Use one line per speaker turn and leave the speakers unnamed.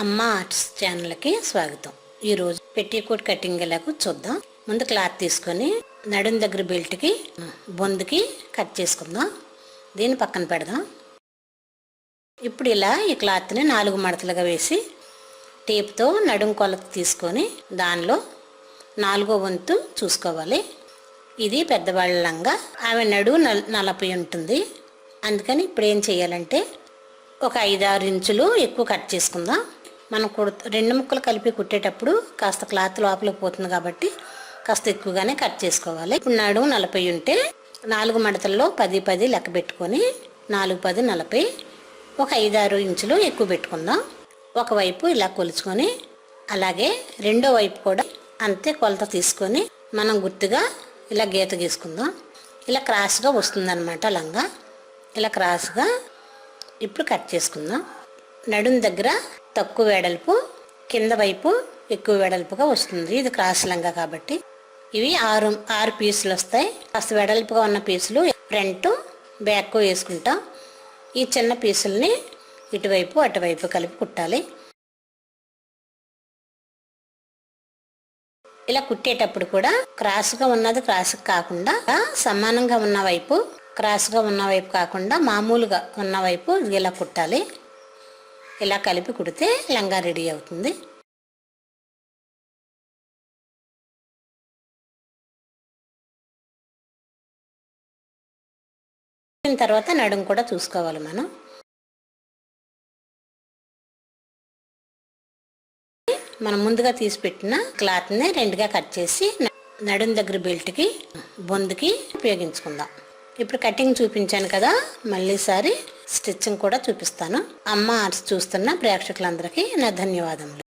అమ్మ ఆర్ట్స్ ఛానల్కి స్వాగతం. ఈరోజు పెట్టికోట్ కటింగ్ ఎలాగో చూద్దాం. ముందు క్లాత్ తీసుకొని నడుం దగ్గర బెల్ట్కి బొందుకి కట్ చేసుకుందాం. దీన్ని పక్కన పెడదాం. ఇప్పుడు ఇలా ఈ క్లాత్ని 4 మడతలుగా వేసి టేప్తో నడుం కొలత తీసుకొని దానిలో 4వ వంతు చూసుకోవాలి. ఇది పెద్దవాళ్ళ లంగా. ఆమె నడుము 40 ఉంటుంది. అందుకని ఇప్పుడు ఏం చేయాలంటే ఒక 5-6 ఇంచులు ఎక్కువ కట్ చేసుకుందాం. మనం 2 ముక్కలు కలిపి కుట్టేటప్పుడు కాస్త క్లాత్ లోపలికి పోతుంది కాబట్టి కాస్త ఎక్కువగానే కట్ చేసుకోవాలి. ఇప్పుడు నడుము 40 ఉంటే 4 మడతల్లో 10-10 లెక్క పెట్టుకొని 4-10 40 ఒక 5-6 ఇంచులు ఎక్కువ పెట్టుకుందాం. ఒకవైపు ఇలా కొలుచుకొని అలాగే రెండో వైపు కూడా అంతే కొలత తీసుకొని మనం గుర్తుగా ఇలా గీత గీసుకుందాం. ఇలా క్రాస్గా వస్తుందన్నమాట లంగా. ఇలా క్రాస్గా ఇప్పుడు కట్ చేసుకుందాం. నడుం దగ్గర తక్కువ వెడల్పు, కింద వైపు ఎక్కువ వెడల్పుగా వస్తుంది. ఇది క్రాస్ లంగా కాబట్టి ఇవి 6 పీసులు వస్తాయి. కాస్త వెడల్పుగా ఉన్న పీసులు ఫ్రంట్ బ్యాక్ వేసుకుంటాం. ఈ చిన్న పీసుల్ని ఇటువైపు అటువైపు కలిపి కుట్టాలి. ఇలా కుట్టేటప్పుడు కూడా క్రాస్గా ఉన్నది క్రాస్గా కాకుండా సమానంగా ఉన్న వైపు క్రాస్గా ఉన్న వైపు కాకుండా మామూలుగా ఉన్న వైపు ఇలా కుట్టాలి. ఇలా కలిపి కుడితే లంగా రెడీ అవుతుంది. తర్వాత నడుము కూడా చూసుకోవాలి. మనం ముందుగా తీసి పెట్టిన క్లాత్ని 2గా కట్ చేసి నడుము దగ్గర బెల్ట్కి బొందుకి ఉపయోగించుకుందాం. ఇప్పుడు కటింగ్ చూపించాను కదా, మళ్ళీసారి స్టిచ్చింగ్ కూడా చూపిస్తాను. అమ్మ ఆర్ట్స్ చూస్తున్న ప్రేక్షకులందరికీ నా ధన్యవాదములు.